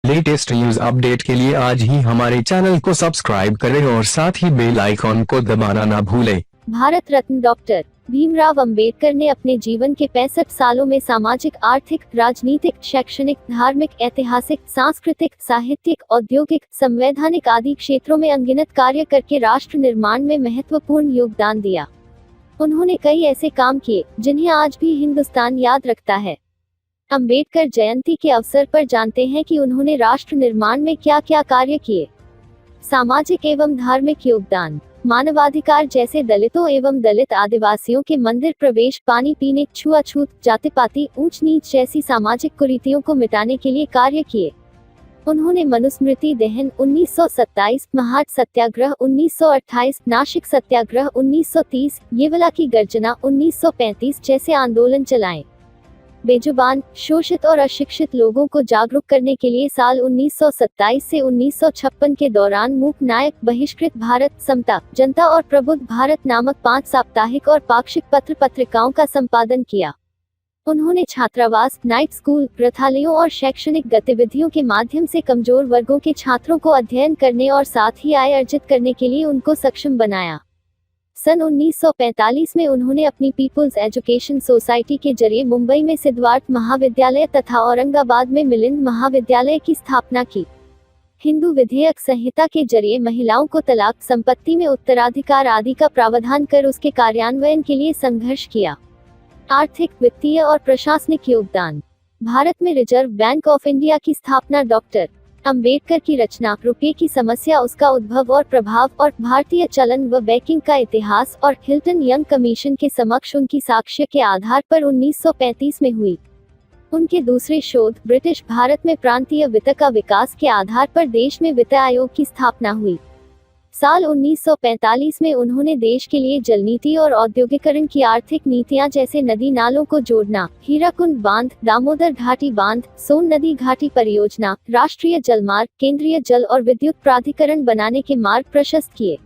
Latest news update के लिए आज ही हमारे चैनल को सब्सक्राइब करें और साथ ही बेल आइकॉन को दबाना ना भूलें। भारत रत्न डॉक्टर भीमराव अंबेडकर ने अपने जीवन के 65 सालों में सामाजिक, आर्थिक, राजनीतिक, शैक्षणिक, धार्मिक, ऐतिहासिक, सांस्कृतिक, साहित्यिक, औद्योगिक, संवैधानिक आदि क्षेत्रों में अनगिनत कार्य करके राष्ट्र निर्माण में महत्वपूर्ण योगदान दिया। उन्होंने कई ऐसे काम किए जिन्हें आज भी हिंदुस्तान याद रखता है। अंबेडकर जयंती के अवसर पर जानते हैं कि उन्होंने राष्ट्र निर्माण में क्या क्या कार्य किए। सामाजिक एवं धार्मिक योगदान, मानवाधिकार जैसे दलितों एवं दलित आदिवासियों के मंदिर प्रवेश, पानी पीने, छुआछूत, जातिपाति, ऊंच नीच जैसी सामाजिक कुरीतियों को मिटाने के लिए कार्य किए। उन्होंने मनुस्मृति दहन 1927, महाट सत्याग्रह 1928, नासिक सत्याग्रह 1930, येवला की गर्जना 1935 जैसे आंदोलन चलाए। बेजुबान, शोषित और अशिक्षित लोगों को जागरूक करने के लिए साल 1927 से 1956 के दौरान मूक नायक, बहिष्कृत भारत, समता, जनता और प्रबुद्ध भारत नामक 5 साप्ताहिक और पाक्षिक पत्र पत्रिकाओं का संपादन किया। उन्होंने छात्रावास, नाइट स्कूल, ग्रंथालयों और शैक्षणिक गतिविधियों के माध्यम से कमजोर वर्गों के छात्रों को अध्ययन करने और साथ ही आय अर्जित करने के लिए उनको सक्षम बनाया। सन 1945 में उन्होंने अपनी पीपुल्स एजुकेशन सोसाइटी के जरिए मुंबई में सिद्धार्थ महाविद्यालय तथा औरंगाबाद में मिलिंद महाविद्यालय की स्थापना की। हिंदू विधेयक संहिता के जरिए महिलाओं को तलाक, संपत्ति में उत्तराधिकार आदि का प्रावधान कर उसके कार्यान्वयन के लिए संघर्ष किया। आर्थिक, वित्तीय और प्रशासनिक योगदान, भारत में रिजर्व बैंक ऑफ इंडिया की स्थापना, डॉक्टर अंबेडकर की रचना, रुपये की समस्या, उसका उद्भव और प्रभाव और भारतीय चलन व बैंकिंग का इतिहास और हिल्टन यंग कमीशन के समक्ष उनकी साक्ष्य के आधार पर 1935 में हुई। उनके दूसरे शोध, ब्रिटिश भारत में प्रांतीय वित्त का विकास के आधार पर देश में वित्त आयोग की स्थापना हुई। साल 1945 में उन्होंने देश के लिए जल नीति और औद्योगिकरण की आर्थिक नीतियां जैसे नदी नालों को जोड़ना, हीराकुंड बांध, दामोदर घाटी बांध, सोन नदी घाटी परियोजना, राष्ट्रीय जलमार्ग, केंद्रीय जल और विद्युत प्राधिकरण बनाने के मार्ग प्रशस्त किए।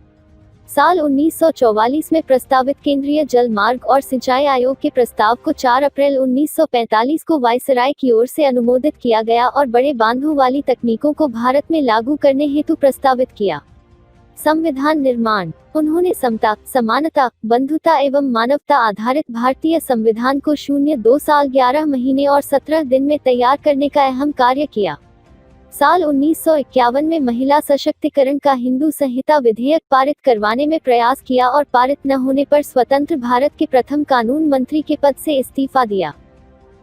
साल 1944 में प्रस्तावित केंद्रीय जल मार्ग और सिंचाई आयोग के प्रस्ताव को 4 अप्रैल 1945 को वायसराय की ओर से अनुमोदित किया गया और बड़े बांधों वाली तकनीकों को भारत में लागू करने हेतु प्रस्तावित किया। संविधान निर्माण, उन्होंने समता, समानता, बंधुता एवं मानवता आधारित भारतीय संविधान को 2 साल 11 महीने और 17 दिन में तैयार करने का अहम कार्य किया। साल 1951 में महिला सशक्तिकरण का हिंदू संहिता विधेयक पारित करवाने में प्रयास किया और पारित न होने पर स्वतंत्र भारत के प्रथम कानून मंत्री के पद से इस्तीफा दिया।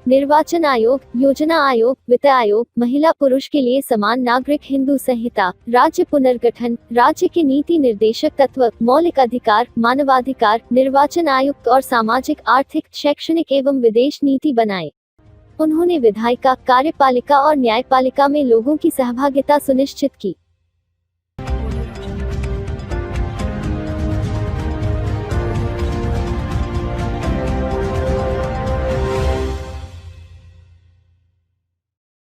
निर्वाचन आयोग, योजना आयोग, वित्त आयोग, महिला पुरुष के लिए समान नागरिक हिंदू संहिता, राज्य पुनर्गठन, राज्य के नीति निर्देशक तत्व, मौलिक अधिकार, मानवाधिकार, निर्वाचन आयुक्त और सामाजिक, आर्थिक, शैक्षणिक एवं विदेश नीति बनाए। उन्होंने विधायिका, कार्यपालिका और न्यायपालिका में लोगों की सहभागिता सुनिश्चित की।